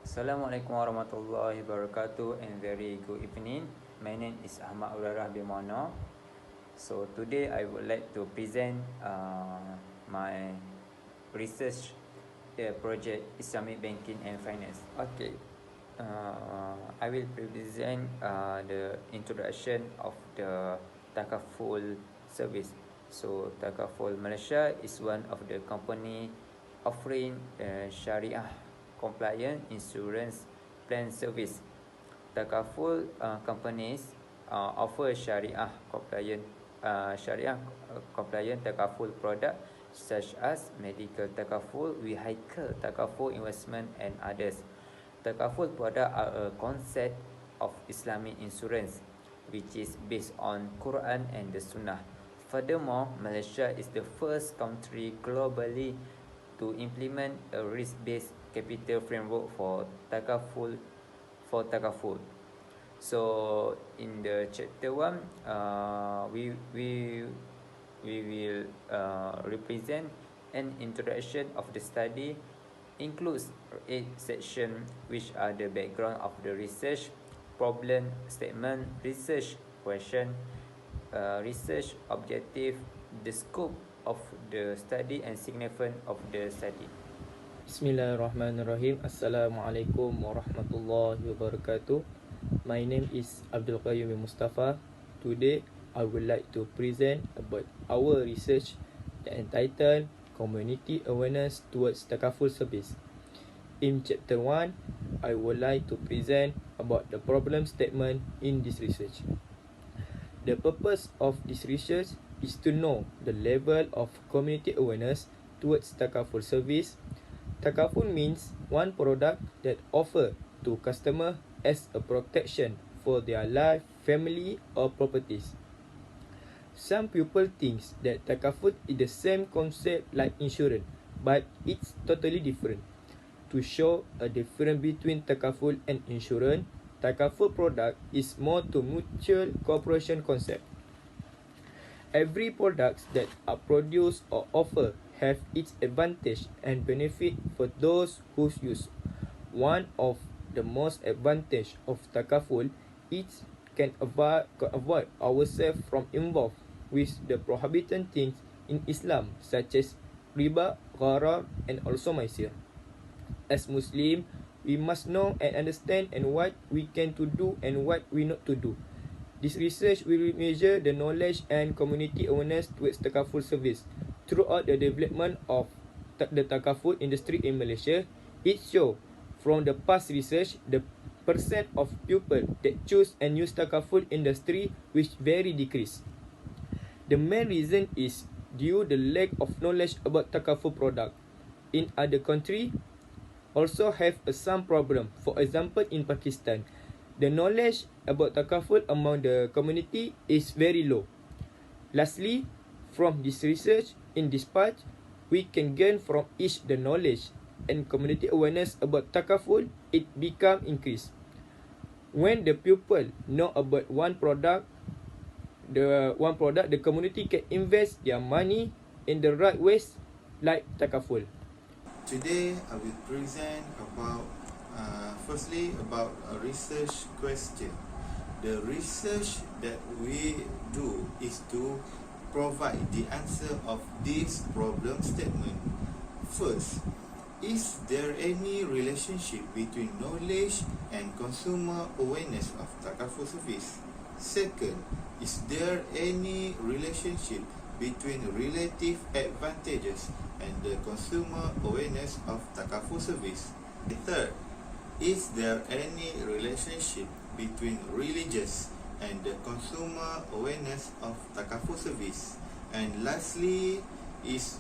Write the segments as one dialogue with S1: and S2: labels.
S1: Assalamualaikum warahmatullahi wabarakatuh and very good evening. My name is Ahmad Urarah bin Mono. So today I would like to present my research project Islamic Banking and Finance. Okay, I will present the introduction of the Takaful service. So Takaful Malaysia is one of the company offering Sharia compliant insurance plan service. Takaful companies offer Sharia compliant takaful product such as medical takaful, vehicle takaful, investment and others. Takaful product are a concept of Islamic insurance which is based on Quran and the Sunnah. Furthermore, Malaysia is the first country globally to implement a risk-based capital framework for takaful. So in the chapter 1, we will represent an introduction of the study, includes 8 sections which are the background of the research, problem statement, research question, research objective, the scope of the study and significance of the study.
S2: Bismillahirrahmanirrahim. Assalamualaikum warahmatullahi wabarakatuh. My name is Abdul Qayyum bin Mustafa. Today I would like to present about our research that entitled Community Awareness Towards Takaful Service. In chapter 1, I would like to present about the problem statement in this research. The purpose of this research is to know the level of community awareness towards takaful service. Takaful means one product that offer to customer as a protection for their life, family or properties. Some people think that takaful is the same concept like insurance, but it's totally different. To show a difference between takaful and insurance, takaful product is more to mutual cooperation concept. Every product that are produced or offered have its advantage and benefit for those who use. One of the most advantage of takaful is can avoid ourselves from involved with the prohibited things in Islam such as riba, gharar and also maisir. As Muslim, we must know and understand and what we can to do and what we not to do. This research will measure the knowledge and community awareness towards takaful service. Throughout the development of the takaful industry in Malaysia, it shows from the past research the percent of people that choose and use takaful industry which very decrease. The main reason is due the lack of knowledge about takaful product. In other country also have some problem. For example, in Pakistan, the knowledge about takaful among the community is very low. Lastly, from this research in this part, we can gain from each the knowledge and community awareness about takaful, it become increased. When the people know about one product, the community can invest their money in the right ways like takaful.
S3: Today I will present about firstly about a research question. The research that we do is to provide the answer of this problem statement. First, is there any relationship between knowledge and consumer awareness of takaful service? Second, is there any relationship between relative advantages and the consumer awareness of takaful service? Third, is there any relationship between religious and the consumer awareness of takaful service? And lastly, is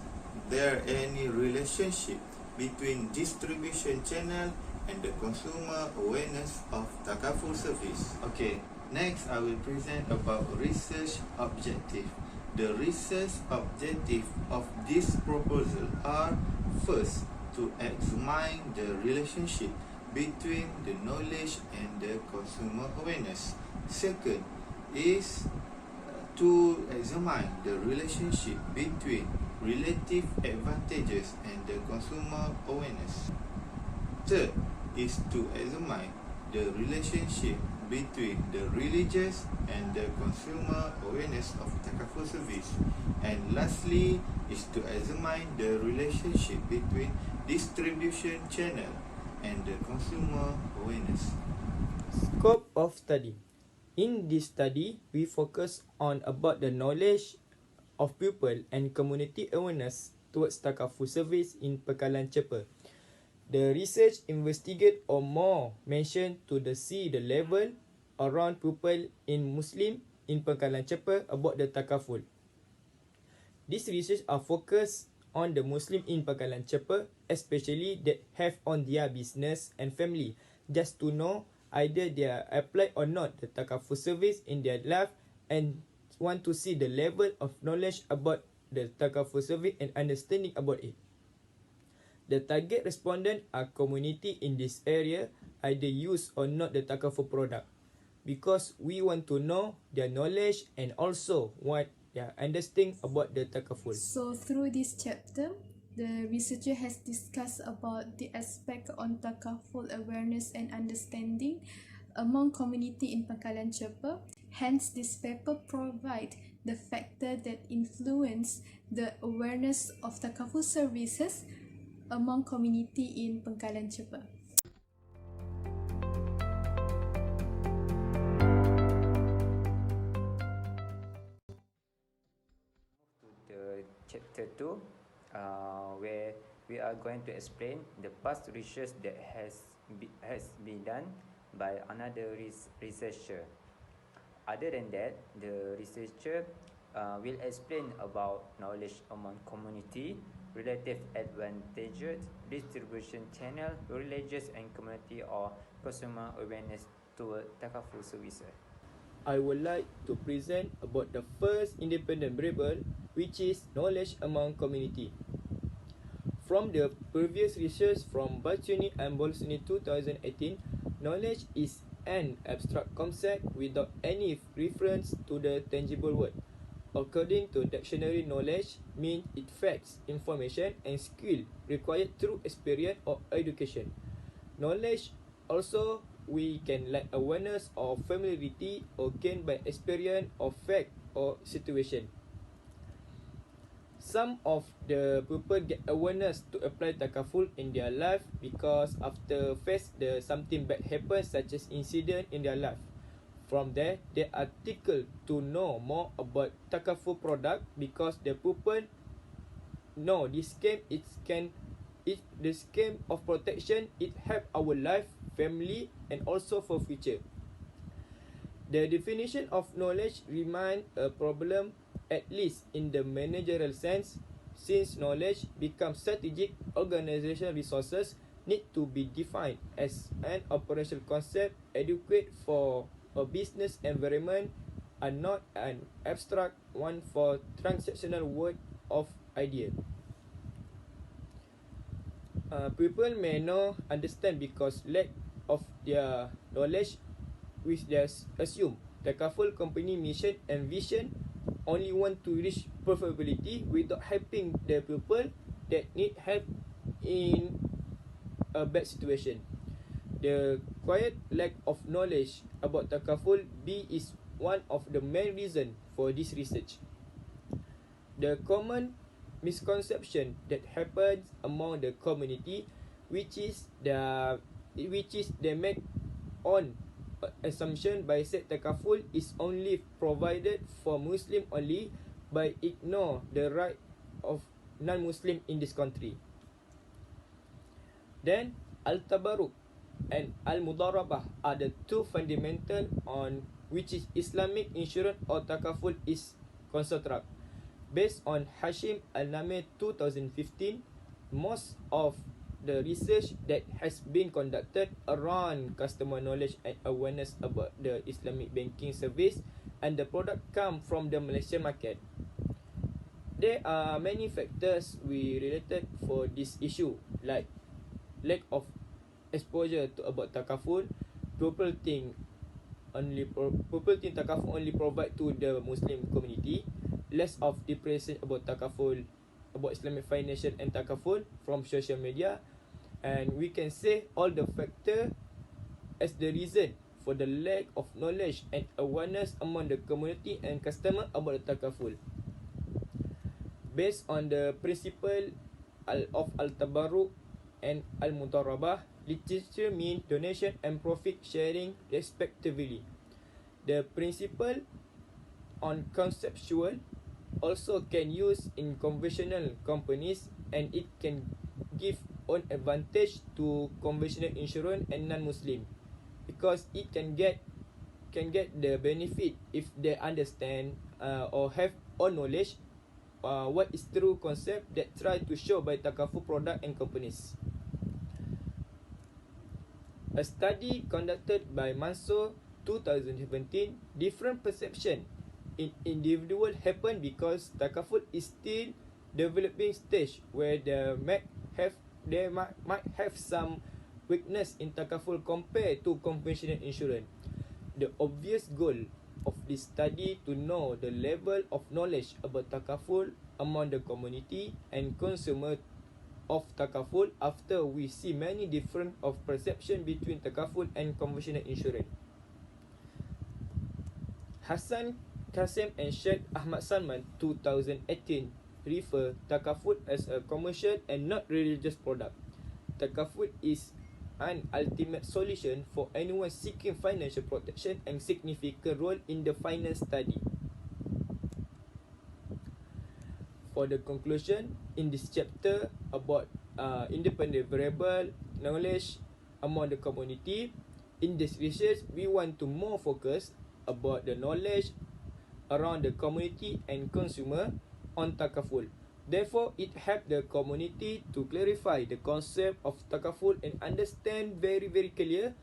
S3: there any relationship between distribution channel and the consumer awareness of takaful service? Okay, next I will present about research objective. The research objective of this proposal are: first, to examine the relationship between the knowledge and the consumer awareness. Second is to examine the relationship between relative advantages and the consumer awareness. Third is to examine the relationship between the religious and the consumer awareness of takaful service, and lastly is to examine the relationship between distribution channel and the consumer awareness.
S2: Scope of study. In this study, we focus on about the knowledge of people and community awareness towards takaful service in Pekalan Cepa. The research investigate or more mention to see the level around people in Muslim in Pekalan Cepa about the takaful. This research are focused on the Muslim in Pekalan Cepa, especially that have on their business and family, just to know either they are applied or not the takaful service in their life, and want to see the level of knowledge about the takaful service and understanding about it. The target respondent are community in this area, either use or not the takaful product, because we want to know their knowledge and also what they understand about the takaful.
S4: So through this chapter, the researcher has discussed about the aspect on takaful awareness and understanding among community in Pekalan Cepa. Hence, this paper provide the factor that influence the awareness of takaful services among community in Pekalan Cepa.
S1: The chapter 2, where we are going to explain the past research that has been done by another researcher. Other than that, the researcher will explain about knowledge among community, relative advantages, distribution channel, religious and community or consumer awareness toward takaful services.
S2: I would like to present about the first independent variable, which is knowledge among community. From the previous research from Bacuni and Bolsoni 2018, knowledge is an abstract concept without any reference to the tangible word. According to dictionary, knowledge means it facts, information and skill required through experience or education. Knowledge also we can like awareness or familiarity or gained by experience or fact or situation. Some of the people get awareness to apply takaful in their life because after face something bad happens, such as incident in their life. From there, they are tickled to know more about takaful product because the people know this scam the scam of protection, it help our life, family and also for future. The definition of knowledge remain a problem, at least in the managerial sense, since knowledge becomes strategic. Organizational resources need to be defined as an operational concept adequate for a business environment and not an abstract one for transactional word of idea. People may not understand because lack of their knowledge, which they assume takaful company mission and vision only want to reach profitability without helping the people that need help in a bad situation. The quiet lack of knowledge about takaful B is one of the main reasons for this research. The common misconception that happens among the community, which is they make on assumption by said takaful is only provided for Muslim only, by ignore the right of non-Muslim in this country. Then al-tabarruk and al-mudarabah are the two fundamental on which is Islamic insurance or takaful is construct. Based on Hashim Al-Namir 2015, most of the research that has been conducted around customer knowledge and awareness about the Islamic banking service and the product come from the Malaysian market. There are many factors we related for this issue, like lack of exposure to about takaful. People think takaful only provide to the Muslim community. Less of depression about takaful, about Islamic financial and takaful from social media, and we can say all the factor as the reason for the lack of knowledge and awareness among the community and customer about the takaful. Based on the principle of al-tabarruk and al-mudarabah, literature mean donation and profit sharing respectively. The principle on conceptual also can use in conventional companies, and it can give an advantage to conventional insurance and non-Muslim, because it can get the benefit if they understand or have all knowledge what is true concept that try to show by takaful product and companies. A study conducted by Mansour 2017, different perception in individual happen because takaful is still developing stage where they might have some weakness in takaful compared to conventional insurance. The obvious goal of this study to know the level of knowledge about takaful among the community and consumer of takaful after we see many different of perception between takaful and conventional insurance. Hassan Kasim and Sheikh Ahmad Salman 2018 refer takaful as a commercial and not religious product. Takaful is an ultimate solution for anyone seeking financial protection and significant role in the finance study. For the conclusion in this chapter about independent variable knowledge among the community, in this research we want to more focus about the knowledge around the community and consumer on takaful. Therefore, it helped the community to clarify the concept of takaful and understand very clear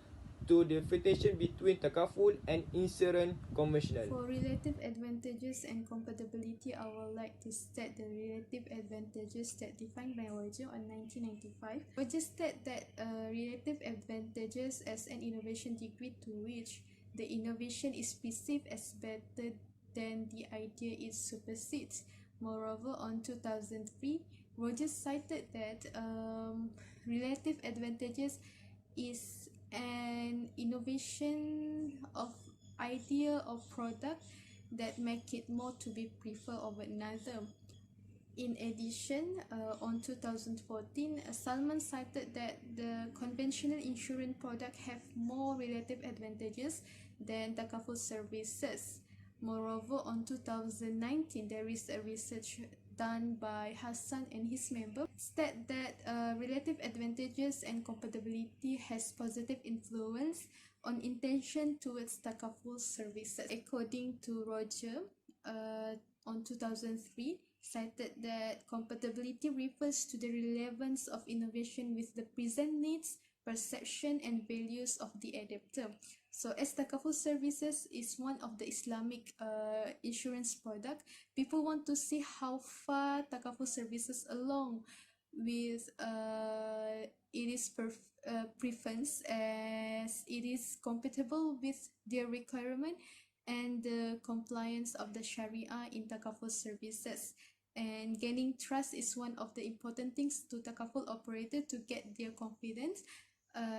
S2: to the differentiation between takaful and insurance conventional.
S4: For relative advantages and compatibility, I would like to state the relative advantages that defined by Roger on 1995. Roger stated that relative advantages as an innovation degree to which the innovation is perceived as better than the idea it supersedes. Moreover, on 2003, Rogers cited that relative advantages is an innovation of idea or product that make it more to be preferred over another. In addition, on 2014, Salman cited that the conventional insurance product have more relative advantages than takaful services. Moreover, on 2019, there is a research done by Hassan and his member state that relative advantages and compatibility has positive influence on intention towards takaful services. According to Roger, on 2003, cited that compatibility refers to the relevance of innovation with the present needs, perception and values of the adapter. So as takaful services is one of the Islamic insurance product, people want to see how far takaful services along with its preference as it is compatible with their requirement and the compliance of the Sharia in takaful services. And gaining trust is one of the important things to takaful operator to get their confidence.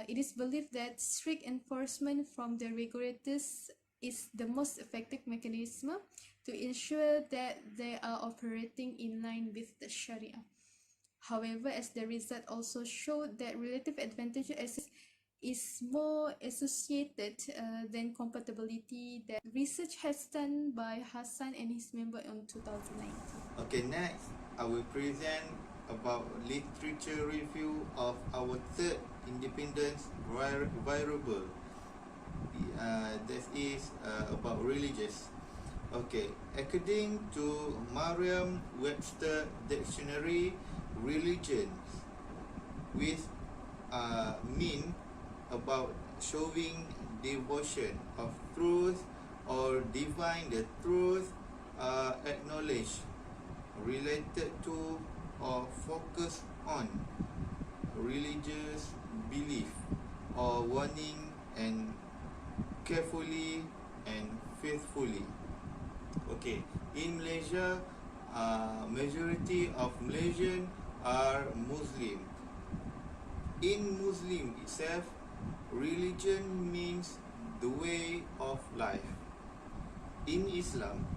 S4: It is believed that strict enforcement from the regulators is the most effective mechanism to ensure that they are operating in line with the Sharia. However, as the result also showed that relative advantage is more associated than compatibility, that research has done by Hassan and his member in 2019.
S3: Okay, next I will present about literature review of our third independence variable. That is about religious. Okay, according to Merriam-Webster dictionary, religions with mean about showing devotion of truth or divine the truth acknowledged, related to or focus on religious belief or warning and carefully and faithfully. Okay, in Malaysia, majority of Malaysians are Muslim. In Muslim itself, religion means the way of life. In Islam,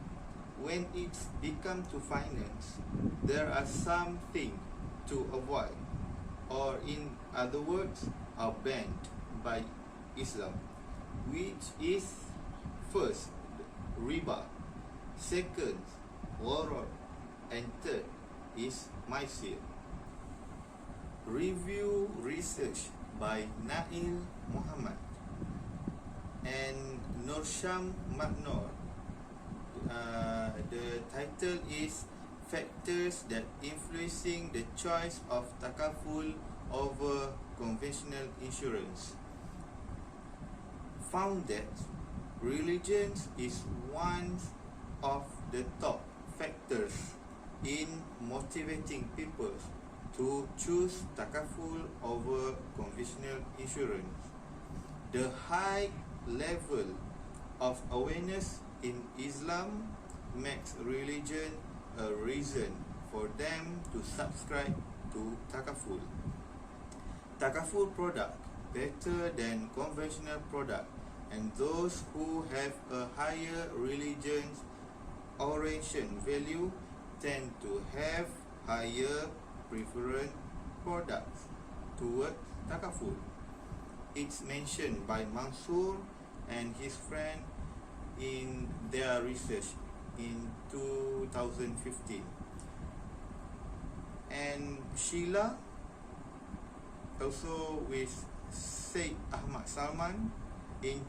S3: when it's become to finance, there are some things to avoid, or in other words, are banned by Islam, which is first, riba, second, gharar, and third is maisir. Review research by Nail Muhammad and Norsham Maknor. The title is Factors that Influencing the Choice of Takaful over Conventional Insurance. Found that religion is one of the top factors in motivating people to choose takaful over conventional insurance. The high level of awareness in Islam makes religion a reason for them to subscribe to takaful. Takaful product better than conventional product, and those who have a higher religion orientation value tend to have higher preferred products towards takaful. It's mentioned by Mansour and his friend in their research in 2015. And Sheila, also with Said Ahmad Salman in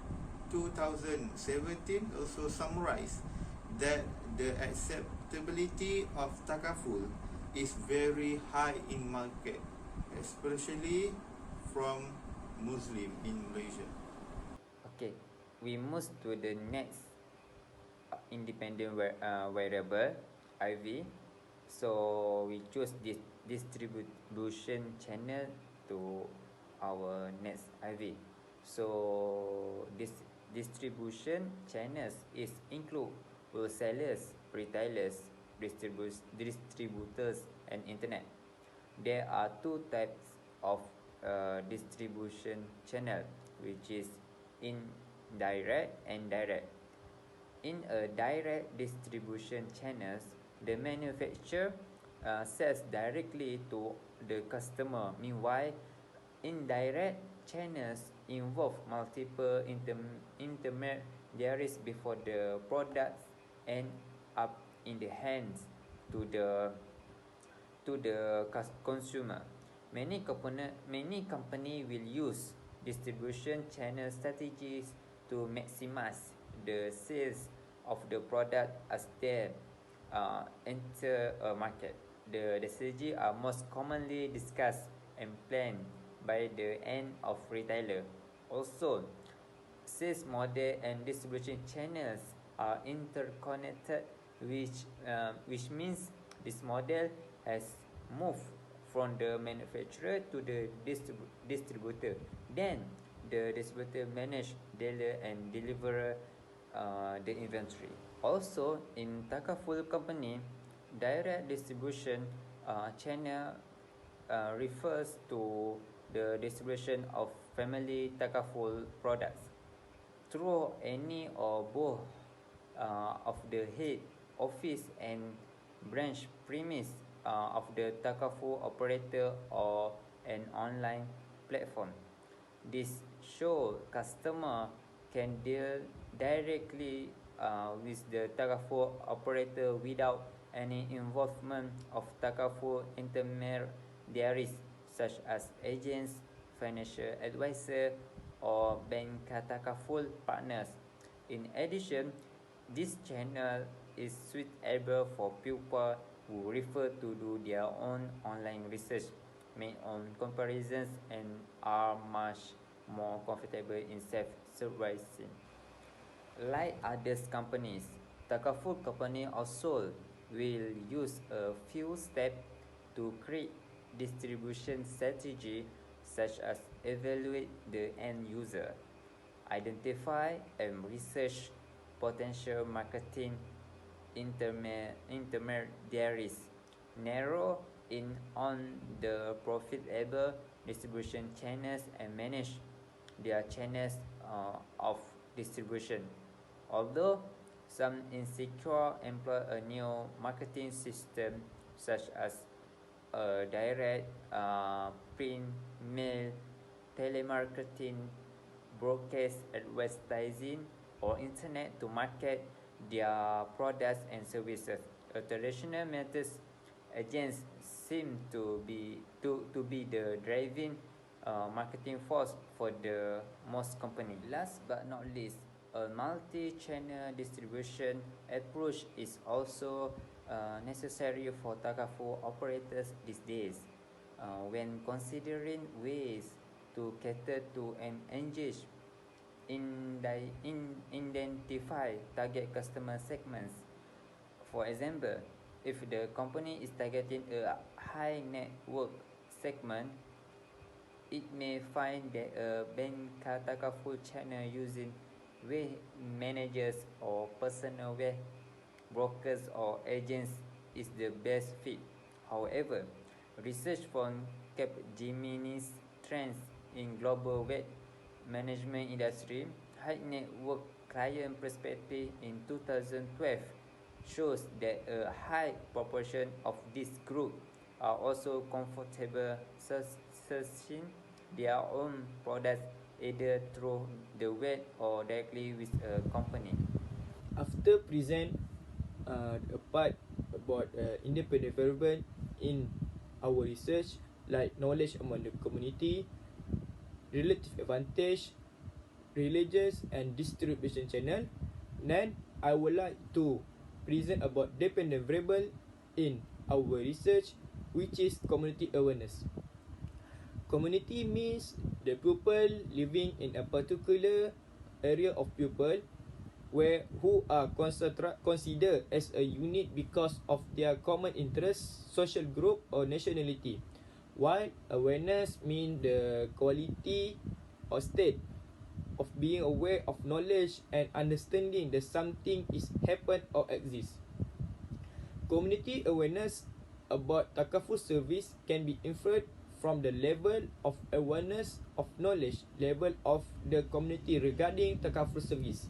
S3: 2017, also summarized that the acceptability of takaful is very high in market, especially from Muslim in Malaysia.
S1: Okay, we move to the next independent variable, IV. So we choose this distribution channel to our next IV. So this distribution channels is include wholesalers, retailers, distributors, and internet. There are two types of distribution channel, which is indirect and direct. In a direct distribution channels, the manufacturer sells directly to the customer. Meanwhile, indirect channels involve multiple intermediaries before the products end up in the hands to the consumer. Many company will use distribution channel strategies to maximize the sales of the product as they enter a market. The strategy are most commonly discussed and planned by the end of retailer. Also, sales model and distribution channels are interconnected, which means this model has moved from the manufacturer to the distributor. Then the distributor manage, dealer, and deliver the inventory. Also, in takaful company, direct distribution channel refers to the distribution of family takaful products through any or both of the head office and branch premise of the takaful operator or an online platform. This show customer can deal directly with the takaful operator without any involvement of takaful intermediaries such as agents, financial advisor, or bank takaful partners. In addition, this channel is suitable for people who prefer to do their own online research, make on comparisons, and are much more comfortable in self-servicing. Like other companies, takaful company also will use a few steps to create distribution strategy, such as evaluate the end user, identify and research potential marketing intermediaries, narrow in on the profitable distribution channels and manage their channels of distribution. Although some insecure employ a new marketing system such as direct print, mail, telemarketing, broadcast advertising, or internet to market their products and services. A traditional methods agents seem to be the driving marketing force for the most company. Last but not least, a multi-channel distribution approach is also necessary for takaful operators these days. When considering ways to cater to and engage identify target customer segments. For example, if the company is targeting a high net worth segment, it may find that a bank takaful channel using wealth managers or personal wealth brokers or agents is the best fit. However, research from Capgemini's trends in global wealth management industry, high net worth client perspective in 2012 shows that a high proportion of this group are also comfortable searching their own products either through the web or directly with a company.
S2: After present a part about independent variable in our research, like knowledge among the community, relative advantage, religious and distribution channel, then I would like to present about dependent variable in our research, which is community awareness. Community means the people living in a particular area of people who are considered as a unit because of their common interests, social group or nationality. While awareness means the quality or state of being aware of knowledge and understanding that something is happened or exists. Community awareness about takaful service can be inferred from the level of awareness of knowledge level of the community regarding takaful service.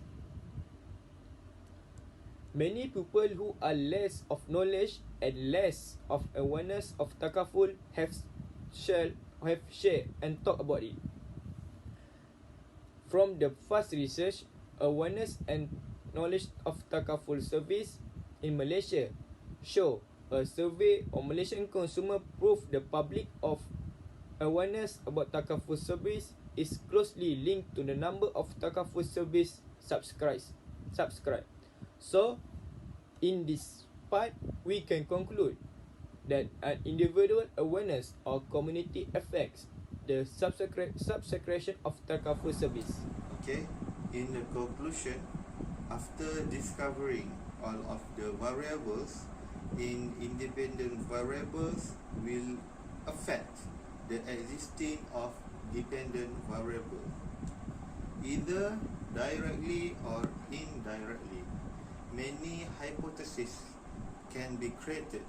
S2: Many people who are less of knowledge and less of awareness of takaful have shared and talked about it. From the past research, awareness and knowledge of takaful service in Malaysia show a survey of Malaysian consumer prove the public of awareness about takaful service is closely linked to the number of takaful service subscribed. So, in this part, we can conclude that an individual awareness or community affects the subscription of takaful service.
S3: Okay, in the conclusion, after discovering all of the variables, independent variables will affect the existing of dependent variable, either directly or indirectly. Many hypotheses can be created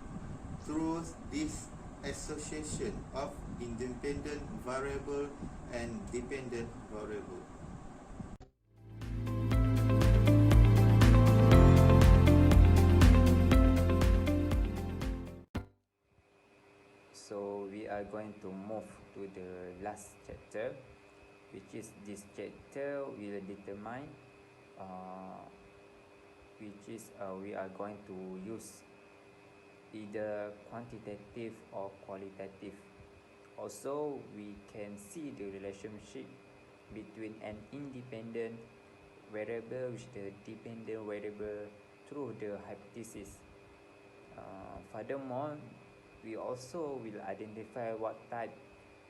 S3: through this association of independent variable and dependent variable.
S1: So we are going to move to the last chapter, which is this chapter will determine we are going to use either quantitative or qualitative. Also, we can see the relationship between an independent variable with the dependent variable through the hypothesis. Furthermore, we also will identify what type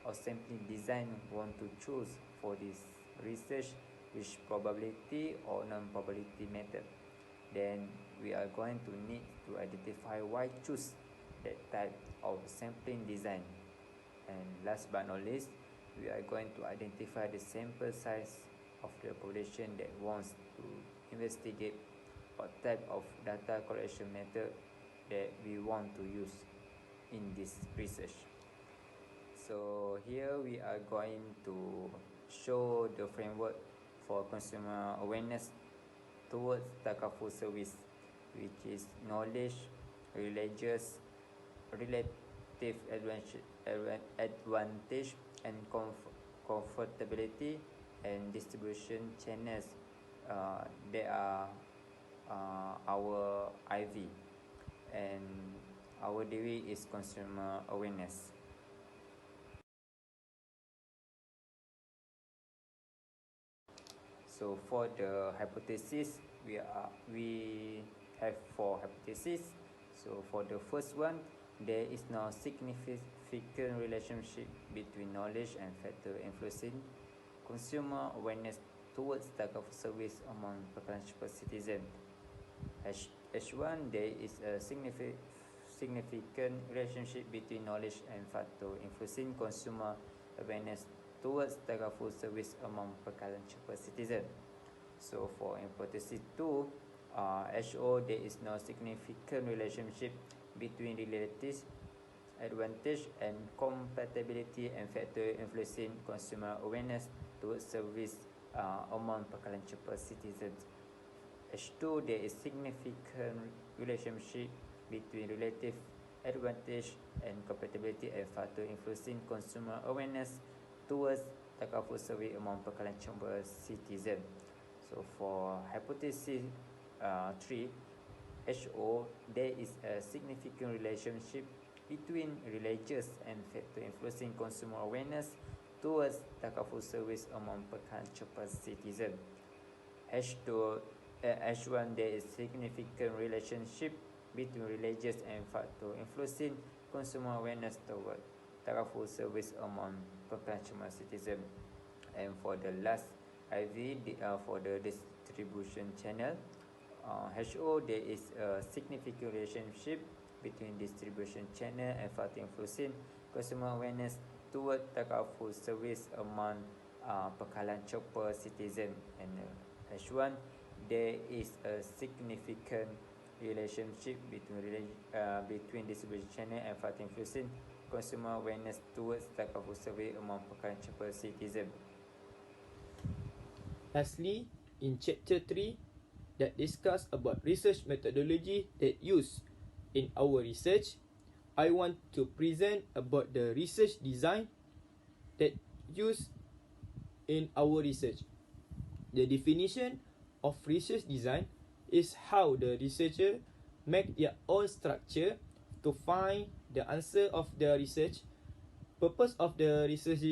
S1: of sampling design we want to choose for this research, which probability or non-probability method. Then we are going to need to identify why choose that type of sampling design. And last but not least, we are going to identify the sample size of the population that wants to investigate what type of data collection method that we want to use. in this research. So here we are going to show the framework for consumer awareness towards takaful service, which is knowledge, relative advantage and comfortability, and distribution channels. They are our IV, and our degree is consumer awareness. So for the hypothesis, we have 4 hypotheses. So for the first one, there is no significant relationship between knowledge and factor influencing consumer awareness towards takaful service among potential citizens. H1, there is a significant relationship between knowledge and factor influencing consumer awareness towards takaful service among pekalan cepat citizen. So for hypothesis 2, HO, there is no significant relationship between relative advantage and compatibility and factor influencing consumer awareness towards service among pekalan cepat citizens. H2, there is significant relationship between relative advantage and compatibility and factor influencing consumer awareness towards takaful service among pekalan cepat citizen. So for hypothesis 3, HO, there is a significant relationship between religious and factor influencing consumer awareness towards takaful service among pekalan cepat citizen. H1, there is significant relationship between religious and factor influencing consumer awareness toward takaful service among pekalan cepat citizen. And for the last IV, for the distribution channel, HO, there is a significant relationship between distribution channel and factor influencing consumer awareness toward takaful service among pekalan cepat citizen. And H1, there is a significant relationship between distribution channel and factor influencing consumer awareness towards takaful service among pekalan cepat citizen.
S2: Lastly, in chapter 3 that discuss about research methodology that used in our research, I want to present about the research design that used in our research. The definition of research design is how the researcher make their own structure to find the answer of the research. Purpose of the research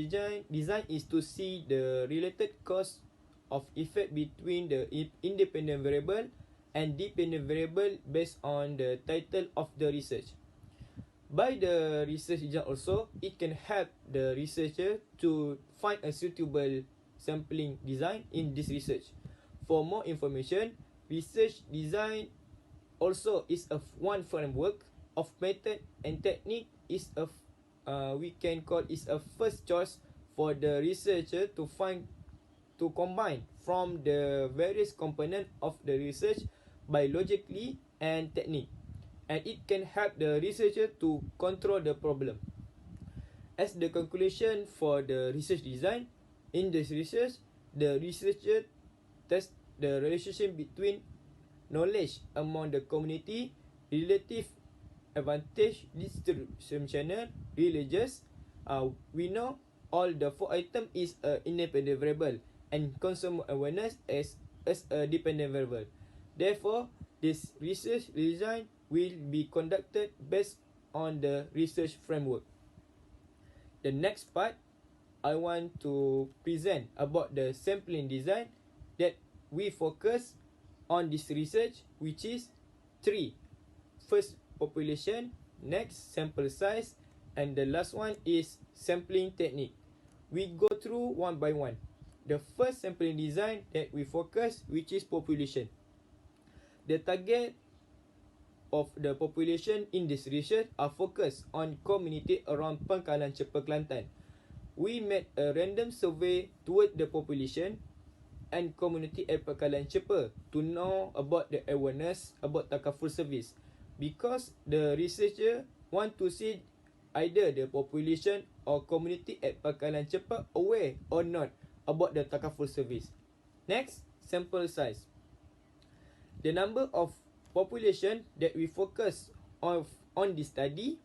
S2: design is to see the related cause of effect between the independent variable and dependent variable based on the title of the research. By the research design also, it can help the researcher to find a suitable sampling design in this research. For more information, research design also is one framework of method and technique is we can call is a first choice for the researcher to combine from the various components of the research biologically and technique, and it can help the researcher to control the problem. As the conclusion for the research design, in this research, the researcher tests the relationship between knowledge among the community, relative advantage, distribution channel, religious. We know all the 4 items is a independent variable and consumer awareness as a dependent variable. Therefore, this research design will be conducted based on the research framework. The next part, I want to present about the sampling design that we focus on this research, which is 3. First, population, next, sample size, and the last one is sampling technique. We go through one by one. The first sampling design that we focus, which is population. The target of the population in this research are focused on community around Pangkalan Cepa, Kelantan. We made a random survey toward the population and community at Pangkalan Cepa to know about the awareness about takaful service, because the researcher want to see either the population or community at Pangkalan Cepat aware or not about the takaful service. Next, sample size. The number of population that we focus on this study,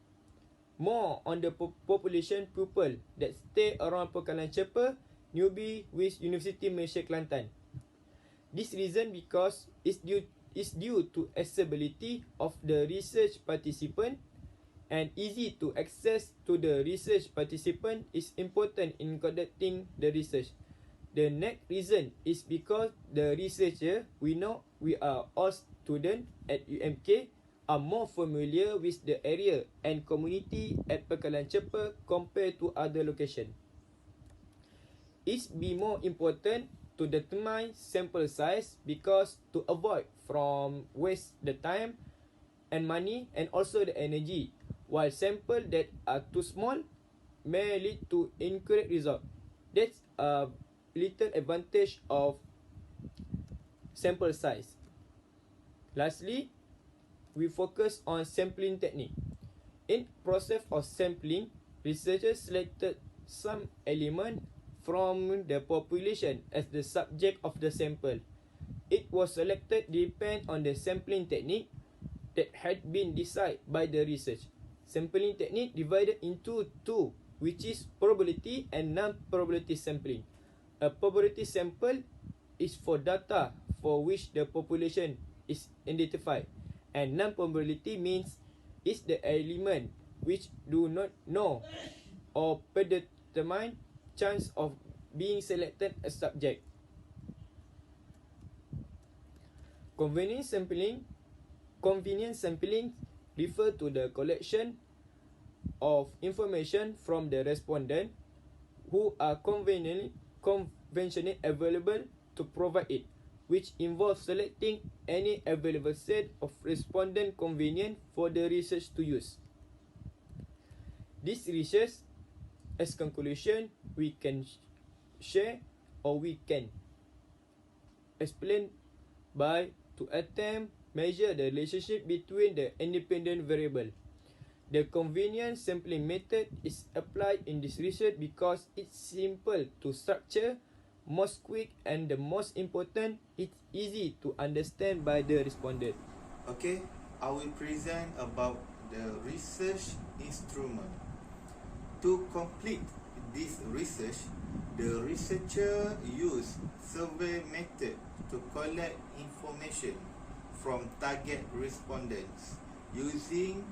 S2: more on the population pupil that stay around Pangkalan Cepat, newbie with University Malaysia Kelantan. This reason because is due to accessibility of the research participant, and easy to access to the research participant is important in conducting the research. The next reason is because the researcher, we know we are all students at UMK, are more familiar with the area and community at Pangkalan Cepat compared to other location. It's be more important to determine sample size because to avoid from waste the time and money and also the energy, while sample that are too small may lead to incorrect result. That's a little advantage of sample size. Lastly, we focus on sampling technique. In process of sampling, researchers selected some element from the population as the subject of the sample. It was selected depend on the sampling technique that had been decided by the research. Sampling technique divided into two, which is probability and non-probability sampling. A probability sample is for data for which the population is identified, and non-probability means is the element which do not know or predetermine chance of being selected as subject. Convenience sampling refer to the collection of information from the respondent who are conventionally available to provide it, which involves selecting any available set of respondent convenient for the research to use. This research, as conclusion, we can share or we can explain by to attempt measure the relationship between the independent variable. The convenience sampling method is applied in this research because it's simple to structure, most quick, and the most important, it's easy to understand by the respondent.
S3: Okay, I will present about the research instrument. To complete this research, the researcher used survey method to collect information from target respondents using,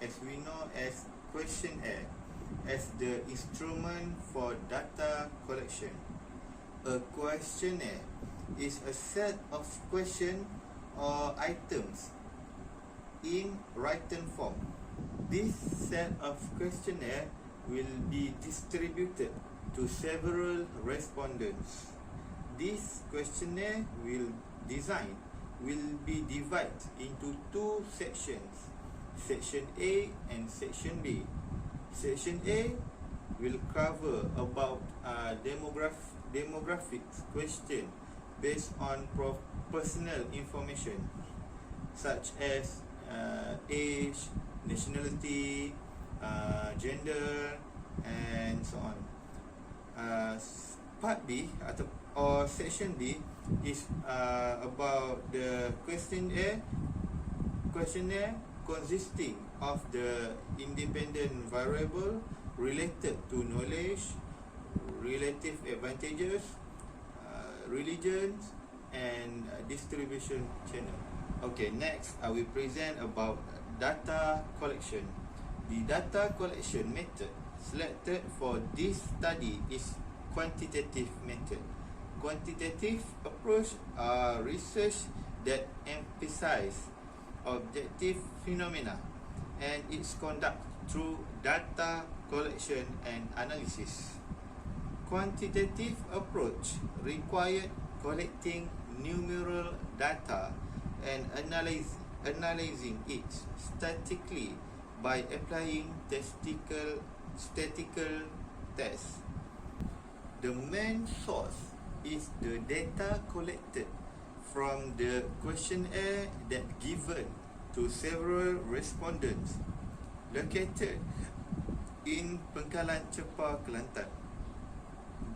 S3: as we know, as questionnaire as the instrument for data collection. A questionnaire is a set of questions or items in written form. This set of questionnaire will be distributed to several respondents. This questionnaire will be divided into two sections, Section A and Section B. Section A will cover about demographics question based on personal information such as age, nationality, gender, and so on. Part B or Section B is about the questionnaire consisting of the independent variable related to knowledge, relative advantages, religions, and distribution channel. Okay, next I will present about data collection. The data collection method selected for this study is quantitative method. Quantitative approach are research that emphasize objective phenomena and its conduct through data collection and analysis. Quantitative approach required collecting numeral data and analyzing it statically by applying statistical tests. The main source is the data collected from the questionnaire that given to several respondents. located in Pengkalan Chepa, Kelantan.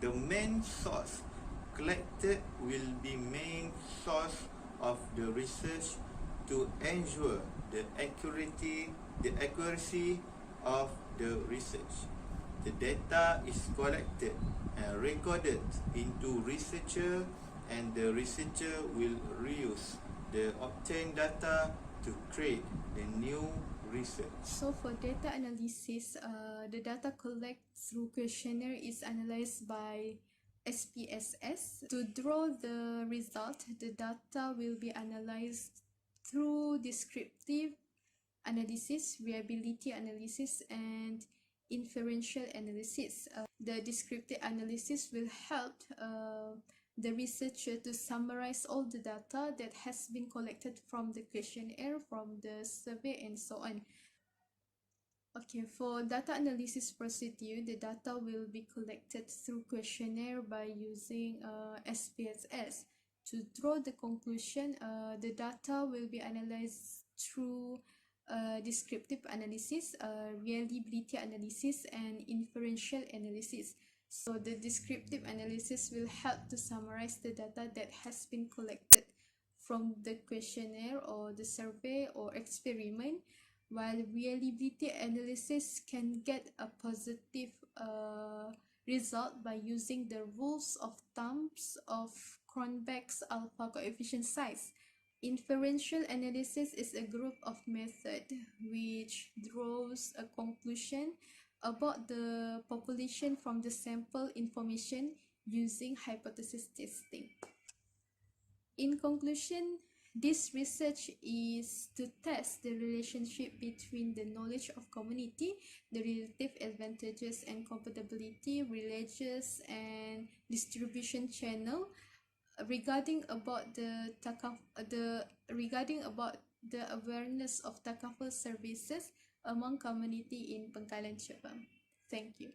S3: The main source collected will be main source of the research to ensure the accuracy of the research. The data is collected and recorded into researcher, and the researcher will reuse the obtained data to create the new research.
S4: So for data analysis, the data collected through questionnaire is analyzed by SPSS. To draw the result, the data will be analyzed through descriptive analysis, reliability analysis, and inferential analysis. The descriptive analysis will help the researcher to summarize all the data that has been collected from the questionnaire, from the survey, and so on. Okay, for data analysis procedure, the data will be collected through questionnaire by using SPSS. To draw the conclusion, the data will be analyzed through descriptive analysis, reliability analysis, and inferential analysis. So the descriptive analysis will help to summarize the data that has been collected from the questionnaire or the survey or experiment, while reliability analysis can get a positive result by using the rules of thumbs of Cronbach's alpha coefficient size. Inferential analysis is a group of methods which draws a conclusion about the population from the sample information using hypothesis testing. In conclusion, this research is to test the relationship between the knowledge of community, the relative advantages and compatibility, religious and distribution channel, regarding about the awareness of takaful services among community in Pengkalan Chepa. Thank you.